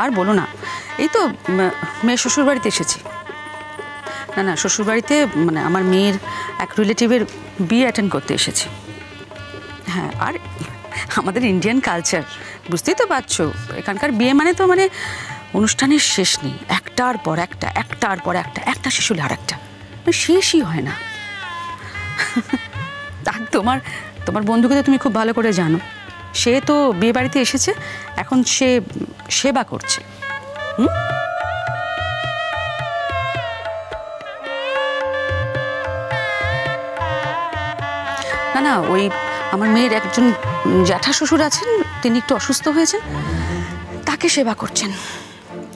আর বলো না, এই তো মেয়ের শ্বশুরবাড়িতে এসেছি। না শ্বশুরবাড়িতে মানে আমার মেয়ের এক রিলেটিভের বিয়ে অ্যাটেন্ড করতে এসেছি। হ্যাঁ, আর আমাদের ইন্ডিয়ান কালচার বুঝতেই তো পারছো, এখানকার বিয়ে মানে তো মানে অনুষ্ঠানের শেষ নেই, একটার পর একটা শেষ হলে আর একটা, শেষই হয় না। আর তোমার বন্ধুকে তো তুমি খুব ভালো করে জানো, সে তো বিয়ে বাড়িতে এসেছে, এখন সে সেবা করছে। না ওই আমার মেয়ের একজন জ্যাঠা শ্বশুর আছেন, তিনি একটু অসুস্থ হয়েছেন, তাকে সেবা করছেন।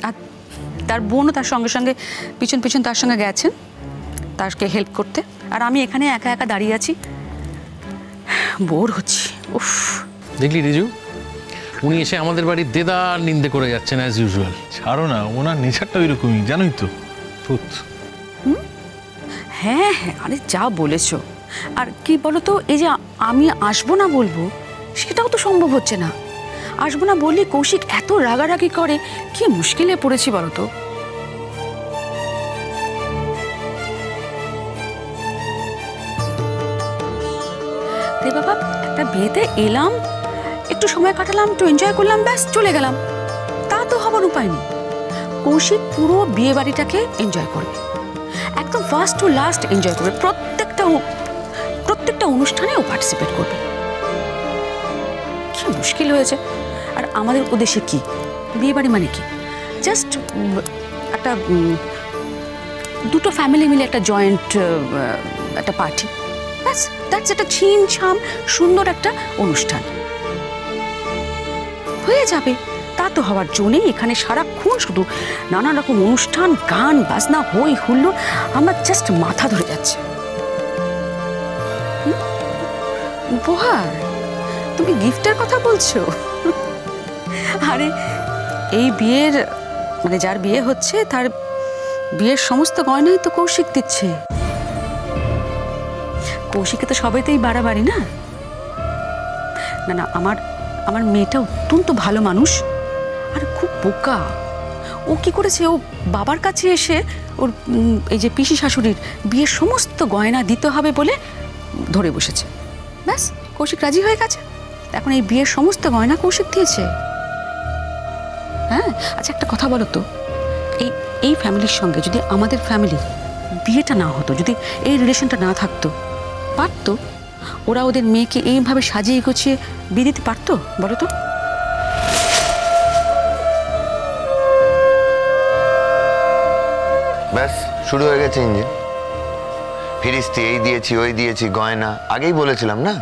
আর তার বোনও তার সঙ্গে সঙ্গে পিছন তার সঙ্গে গেছেন তাকে হেল্প করতে। আর আমি এখানে একা একা দাঁড়িয়ে আছি, বোর হচ্ছি। উফ, দেখলি রিজু, উনি এসে আমাদের বাড়ির দেদার নিন্দে করে যাচ্ছেন অ্যাজ ইউজুয়াল। ছাড়ো না, ওনার নেচারটা ওইরকমই, জানোই তো। হ্যাঁ, আরে যা বলেছো। আর কি বলতো, এই যে আমি আসবো না বলবো, সেটাও তো সম্ভব হচ্ছে না। আসবো না বললে কৌশিক এত রাগারাগি করে, কি মুশকিলে পড়েছি বলতো। রে বাবা, একটা বিয়েতে এলাম, একটু সময় কাটালাম, একটু এনজয় করলাম, ব্যাস চলে গেলাম, তা তো হবার উপায় নেই। কৌশিক পুরো বিয়ে বাড়িটাকে এনজয় করবে, একদম ফার্স্ট টু লাস্ট এনজয় করবে, প্রত্যেকটা অনুষ্ঠানেও পার্টিসিপেট করবে। কি মুশকিল হয়েছে। আর আমাদের উদ্দেশ্যে কি বিয়ে বাড়ি মানে কি, জাস্ট একটা দুটো ফ্যামিলি মিলে একটা জয়েন্ট একটা পার্টি, ব্যাস দ্যাটস একটা ছিমছাম সুন্দর একটা অনুষ্ঠান হয়ে যাবে। তা তো হওয়ার জন্যই এখানে সারাক্ষণ শুধু নানা রকম অনুষ্ঠান, গান বাজনা, হই হুল্লোড়, আমার জাস্ট মাথা ধরে যাচ্ছে। উপহার? তুমি গিফটের কথা বলছো? আরে এই বিয়ের মানে যার বিয়ে হচ্ছে তার বিয়ের সমস্ত গয়নাই তো কৌশিক দিচ্ছে। কৌশিকে তো সবাইতেই বাড়াবাড়ি না। আমার মেয়েটা অত্যন্ত ভালো মানুষ আর খুব বোকা। ও কি করেছে, ও বাবার কাছে এসে ওর এই যে পিসি শাশুড়ির বিয়ের সমস্ত গয়না দিতে হবে বলে ধরে বসেছে, ব্যাস কৌশিক রাজি হয়ে গেছে। এখন এই বিয়ের সমস্ত গয়না কৌশিক দিয়েছে। হ্যাঁ, আচ্ছা একটা কথা বলো তো, এই ফ্যামিলির সঙ্গে যদি আমাদের ফ্যামিলির বিয়েটা না হতো, যদি এই রিলেশনটা না থাকতো, পারতো ওরা ওদের মেয়েকে এইভাবে সাজিয়ে গুছিয়ে বিয়ে দিতে পারতো বলো তো? ব্যাস শুরু হয়ে গেছে ইঞ্জিন। ফিরিস্তি এই দিয়েছি ওই দিয়েছি, গয়না। আগেই বলেছিলাম না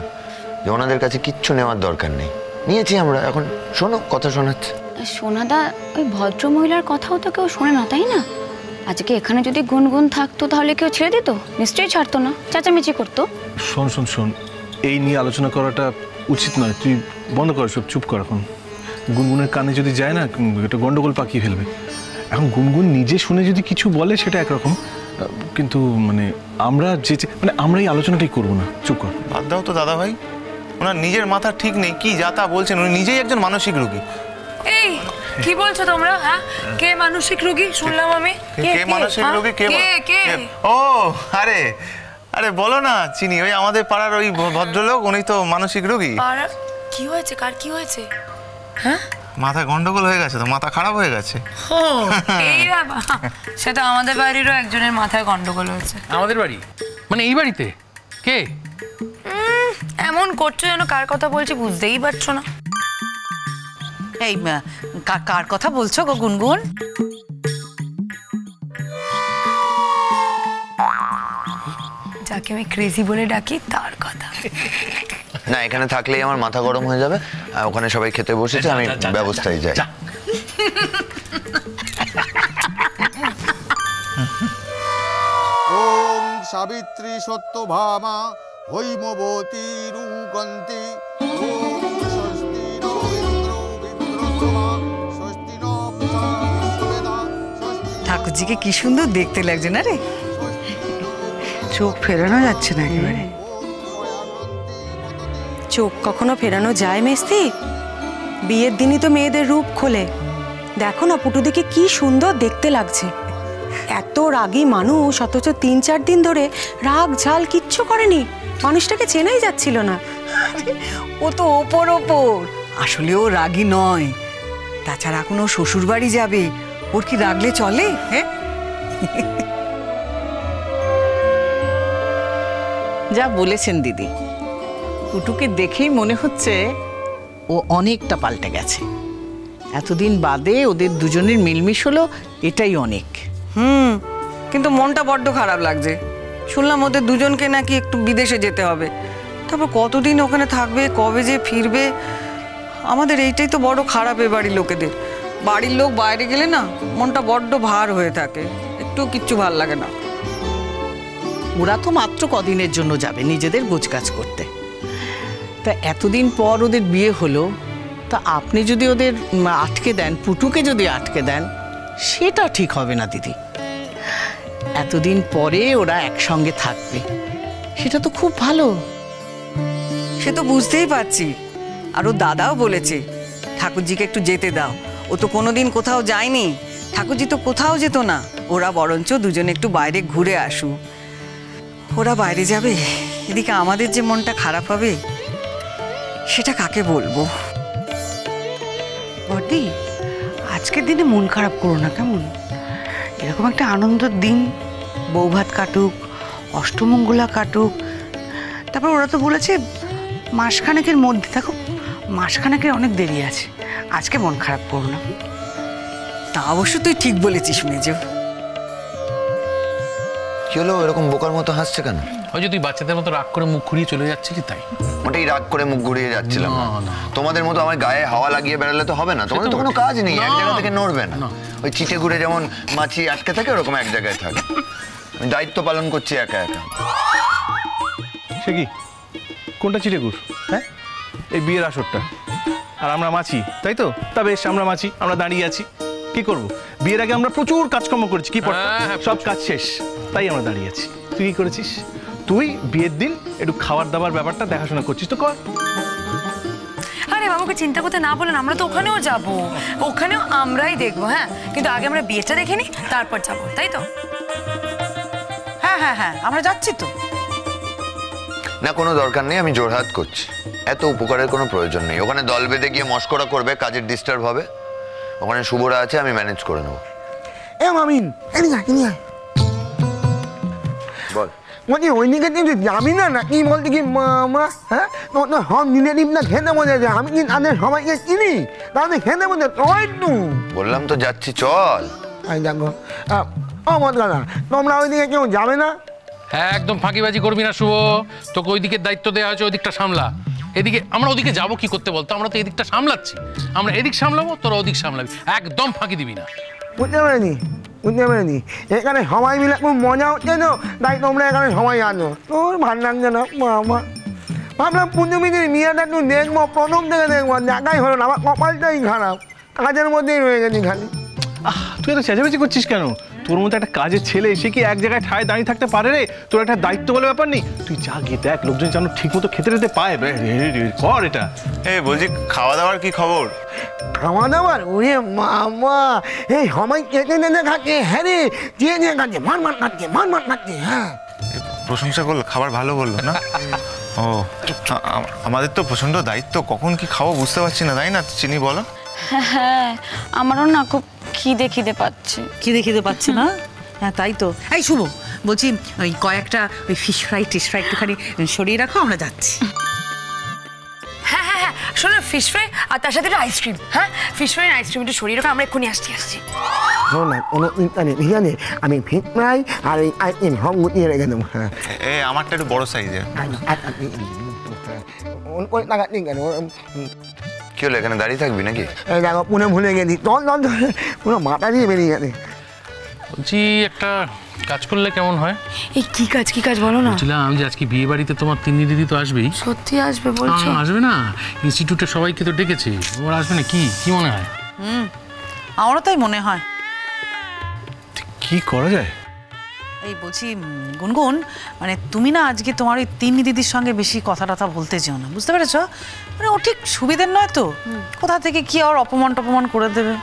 যে ওনাদের কাছে কিচ্ছু নেওয়ার দরকার নেই, নিয়েছি আমরা। এখন শোনো, কথা শোনাচ্ছে। সোনাদা, ওই ভদ্র মহিলার কথাও তো কেউ শোনে না, তাই না? আজকে এখানে যদি গুনগুন থাকতো তাহলে কেউ ছেড়ে দিত? নিশ্চয়ই ছাড়তো না, চেঁচামেচি করতো। শোন, এই নিয়ে আলোচনা করাটা উচিত নয়, তুই বন্ধ কর, সব চুপ কর। এখন গুনগুনের কানে যদি যায় না, এটা গন্ডগোল পাকিয়ে ফেলবে। এখন গুনগুন নিজে শুনে যদি কিছু বলে সেটা একরকম, কিন্তু মানে আমরা এই আলোচনাটাই করবো না, চুপ কর। বাদ দাও তো দাদা ভাই, ওনার নিজের মাথা ঠিক নেই, কি যা তা বলছেন, উনি নিজেই একজন মানসিক রোগী। এই কি বলছো তোমরা? হ্যাঁ, কে মানসিক রোগী শুনলাম আমি? কে মানসিক রোগী? কে? ও আরে বলো না চিনি, ওই আমাদের পাড়ার ওই ভদ্রলোক, উনি তো মানসিক রোগী। কি হয়েছে? কার কি হয়েছে? হ্যাঁ, মাথা গন্ডগোল হয়ে গেছে, তো মাথা খারাপ হয়ে গেছে। এই বাবা, সেটা আমাদের বাড়িরও একজনের মাথায় গন্ডগোল হয়েছে। আমাদের বাড়ি মানে এই বাড়িতে? কে? এমন করছো যেন কার কথা বলছি বুঝতেই পারছো না। এই কার কথা বলছো গো গুনগুন? যাকে আমি ক্রেজি বলে ডাকি তার কথা। না, এখানে থাকলেই আমার মাথা গরম হয়ে যাবে। ওখানে সবাই খেতে বসেছে, আমি ব্যবস্থায় যাই। ওম সাবিত্রী সত্যভামা হৈমবতী রূপন্তি। ওম স্বস্তি নো ইন্দ্র বৃদ্ধস্তমা স্বস্তি নো পূষা বিশ্ববেদা। ঠাকুরজিকে কি সুন্দর দেখতে লাগছে না রে, চোখ ফেরানো যাচ্ছে না একেবারে। চোখ কখনো ফেরানো যায় মেস্তি? বিয়ের দিনই তো মেয়েদের রূপ খোলে, দেখো না পুটুদিকে কি সুন্দর দেখতে লাগছে। এত রাগী মানুষ অথচ 3-4 দিন ধরে রাগ ঝাল কিচ্ছু করেনি, মানুষটাকে চেনাই যাচ্ছিল না। ও তো ওপর আসলে ও রাগী নয়। তাছাড়া এখন ও শ্বশুর বাড়ি যাবে, ওর কি রাগলে চলে? হ্যাঁ, যা বলেছেন দিদি, পুটুকে দেখেই মনে হচ্ছে ও অনেকটা পাল্টে গেছে। এতদিন বাদে ওদের দুজনের মিলমিশ হলো, এটাই অনেক। কিন্তু মনটা বড্ড খারাপ লাগছে। শুনলাম ওদের দুজনকে নাকি একটু বিদেশে যেতে হবে। তারপর কতদিন ওখানে থাকবে, কবে যে ফিরবে। আমাদের এইটাই তো বড় খারাপ এ বাড়ির লোকেদের। বাড়ির লোক বাইরে গেলে না মনটা বড্ড ভার হয়ে থাকে, একটু কিচ্ছু ভাল লাগে না। ওরা তো মাত্র কদিনের জন্য যাবে নিজেদের গোছগাছ করতে। তা এতদিন পর ওদের বিয়ে হলো, তা আপনি যদি ওদের আটকে দেন, পুটুকে যদি আটকে দেন, সেটা ঠিক হবে না দিদি। এতদিন পরে ওরা একসঙ্গে থাকবে, সেটা তো খুব ভালো। সে তো বুঝতেই পারছি। আর ও দাদাও বলেছে ঠাকুরজিকে একটু যেতে দাও। ও তো কোনোদিন কোথাও যায়নি, ঠাকুরজি তো কোথাও যেত না। ওরা বরঞ্চ দুজনে একটু বাইরে ঘুরে আসুক। ওরা বাইরে যাবে, এদিকে আমাদের যে মনটা খারাপ হবে সেটা কাকে বলবো? বড়দি, আজকের দিনে মন খারাপ করো না কেমন? এরকম একটা আনন্দের দিন, বৌভাত কাটুক, অষ্টমঙ্গলা কাটুক, তারপর ওরা তো বলেছে মাসখানেকের মধ্যে থাকো, মাসখানেকের অনেক দেরি আছে। আজকে মন খারাপ করো না। তা অবশ্য তুই ঠিক বলেছিস মেজো। কি হলো এরকম বোকার মতো হাসছে কেন? ওই যে তুই বাচ্চাদের মতো রাগ করে মুখ ঘুরিয়ে চলে যাচ্ছিলি তাই। ওটাই রাগ করে মুখ ঘুরিয়ে যাচ্ছিলাম। তোমাদের মতো আমার গায়ে হাওয়া লাগিয়ে বেড়ালে তো হবে না। তোমাদের তো কোনো কাজ নেই, এক জায়গা থেকে নড়বে না। ওই চিটে ঘুরে যেমন মাছি আটকে থাকে ওরকম এক জায়গায় থাকে। আমি দায়িত্ব পালন করছি একা একা। সে কি, কোনটা চিটেগুড়? হ্যাঁ, এই বিয়ের আসরটা, আর আমরা মাছি, তাই তো? তা বেশ, আমরা মাছি, আমরা দাঁড়িয়ে আছি। কি করব? বিয়ের আগে আমরা প্রচুর কাজকর্ম করেছি, কি সব কাজ শেষ, তাই আমরা দাঁড়িয়ে আছি। তুই কি করেছিস? তুই বিয়ের দিন একটু খাবার দাবার ব্যাপারটা দেখাশোনা করছিস, তো কর। আরে বাবুকে চিন্তা করতে না বলেন, আমরা তো ওখানেও যাব, ওখানেও আমরাই দেখবো। হ্যাঁ, কিন্তু আগে আমরা বিয়েটা দেখে নিই, তারপর যাবো, তাই তো? হ্যাঁ হ্যাঁ হ্যাঁ, আমরা যাচ্ছি তো। না, কোনো দরকার নেই, আমি জোরহাত করছি। এত উপকারের কোনো প্রয়োজন নেই। ওখানে দল বেঁধে গিয়ে মস্করা করবে, কাজের ডিস্টার্ব হবে। ওখানে শুভরা আছে, আমি ম্যানেজ করে নেবো। এ মামিন, বল। বলছি ওইদিকে কিন্তু যাবি না নাকি? বলতে কি মামা, হ্যাঁ তোর তো সব রিলেটিভ না খেতে বলেছে। আমি কি তাদের সবাইকে চিনি? তাহলে খেতে বলছে তোর একটু। বললাম তো যাচ্ছি, চল। দেখো ও বদলা, তোমরা ওইদিকে কেউ যাবে না? একদম ফাঁকিবাজি করবি না শুভ। তোকে ওই দিকের দায়িত্ব দেওয়া হয়েছে, ওই দিকটা সামলা। এদিকে আমরা ওদিকে যাবো কি করতে বলতো? আমরা তো এদিকটা সামলাচ্ছি, আমরা এদিক সামলাবো, তোরা ওদিক সামলাবি। একদম ফাঁকি দিবি না। বুঝতে পারিনি, বুঝতে পারিনি। এখানে সবাই মিলে খুব মজা হচ্ছে তো, তাই তোমরা এখানে সবাই আনো। তোর ভাল লাগছে না মামা? ভাবলাম পুজোমিদির মেয়েটা একটু দেখবো, প্রথম থেকে দেখবো, দেখাই হলো না। আমার কপালটাই খারাপ, কাজের মধ্যেই রয়ে গেছি খালি। তুই এত চেঁচামেচি করছিস কেন? তোর মতো একটা কাজের ছেলে, সে কি এক জায়গায় ঠায় দাঁড়িয়ে থাকতে পারে রে? তোর একটা দায়িত্ব বলে ব্যাপার নেই? তুই যা গিয়ে দেখ, লোকজন যেন ঠিক মতো খেতে টেতে পায়। কর এটা। বলছি খাওয়া দাওয়ার কি খবর? খাওয়া দাওয়ার? ওরে মামা, এই সবাই কেটে নেতে খাচ্ছে। হ্যাঁ রে, যে যে খাচ্ছে, মান মান খাচ্ছে, মান মান খাচ্ছে। হ্যাঁ, প্রশংসা করলো, খাবার ভালো বললো না? ও, আমাদের তো প্রচন্ড দায়িত্ব, কখন কি খাবো বুঝতে পারছি না, তাই না চিনি? বলো। হ্যাঁ, আমারও না খুব খিদে খিদে পাচ্ছে। খিদে পাচ্ছে না? হ্যাঁ তাই তো। এই শুভ, বলছি ওই কয়েকটা ওই ফিশ ফ্রাই একটুখানি সরিয়ে রাখো, আমরা যাচ্ছি। হ্যাঁ হ্যাঁ হ্যাঁ, শোনো, ফিশ ফ্রাই আর তার সাথে একটা আইসক্রিম। হ্যাঁ, ফিশ ফ্রাই আইসক্রিম একটু সরিয়ে রাখো, আমরা এক্ষুনি আসছি। শোন না, কোনো ঠিক আছে, আমি ফিশ ফ্রাই আর এই আইসক্রিম সব গুটিয়ে রেখে দেবো। হ্যাঁ, আমারটা একটু বড় সাইজের। কি হলো, এখানে দাঁড়িয়ে থাকবি নাকি? এই দেখো, পুনে ভুলে গেছি। চল চল, পুরো মাথা দিয়ে বেরিয়ে গেছে। বলছি একটা কাজ করলে কেমন হয়? এই কি কাজ বলো না। বলছিলাম যে আজকে বিয়ে বাড়িতে তোমার তিন্নি দিদি তো আসবেই। সত্যি আসবে বলছো? আসবে না? ইনস্টিটিউটের সবাইকে তো ডেকেছে, ওরা আসবে না? কি কি মনে হয়? আমারও তাই মনে হয়। কি করা যায়? এই বলছি গুনগুন, মানে তুমি না আজকে তোমার ওই তিন্নি দিদির সঙ্গে বেশি কথা টথা বলতে যেও না, বুঝতে পেরেছ? মানে ও ঠিক সুবিধের নয় তো, কোথা থেকে কি আর অপমান টপমান করে দেবে।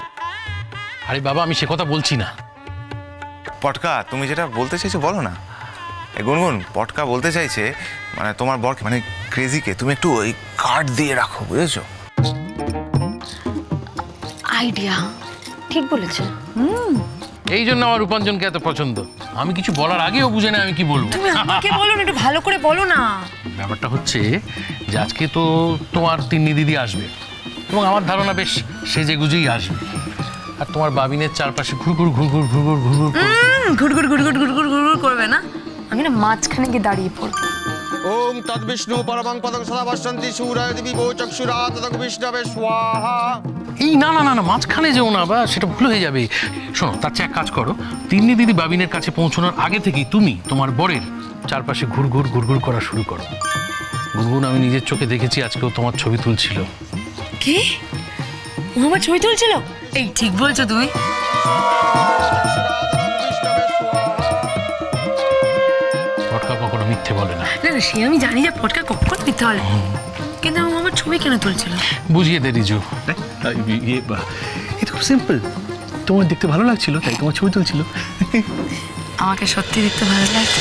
আরে বাবা আমি সে কথা বলছি না। পটকা তুমি যেটা বলতে চাইছো বলো না। এই গুনগুন, পটকা বলতে চাইছে মানে তোমার বরকে মানে ক্রেজিকে তুমি একটু ওই কার্ড দিয়ে রাখো, বুঝেছো? আইডিয়া ঠিক বলেছে। এই জন্য আমার রূপাঞ্জনকে এত পছন্দ। আমি কিছু বলার আগেও বুঝে না আমি কি বলবো। তুমি আমাকে বলো না, একটু ভালো করে বলো না। ব্যাপারটা হচ্ছে যে আজকে তো তোমার তিন্নি দিদি আসবে এবং আমার ধারণা বেশ সেজে গুজেই আসবে। আর তোমার বাবিনের চারপাশে ঘুরঘুর ঘুরঘুর ঘুরঘুর ঘুরঘুর ঘুরঘুর ঘুরঘুর ঘুরঘুর ঘুরঘুর করবে না? আমি না মাঝখানে গিয়ে দাঁড়িয়ে পড়বো। ওম তদ্বিষ্ণু পরমং পদং সদা ভাষন্তি সূরয় দেবী বো চক্ষুরা তদং বিষ্ণবে স্বাহা। এই না না না না, মাঝখানে যেও না, বা সেটা ভুল হয়ে যাবে। শোনো, তার চেয়ে এক কাজ করো, তিন্নি দিদি বাবিনের কাছে পৌঁছানোর আগে থেকেই তুমি তোমার বরের চারপাশে ঘুরঘুর ঘুরঘুর করা শুরু করো। গুনগুন, আমি নিজের চোখে দেখেছি আজকেও তোমার ছবি তুলছিল। কি? ও আমার ছবি তুলছিল? এই ঠিক বলছো তুমি। পটকা কখনো মিথ্যে বলে না। না না, সে আমি জানি যে পটকা কখন মিথ্যে বলে, কিন্তু ও আমার ছবি কেন তুলছিল? বুঝিয়ে দে রিজু। এটা খুব সিম্পল, তোমার দেখতে ভালো লাগছিল তাই তোমার ছবি তুলছিল। আমাকে সত্যি দেখতে ভালো লাগে।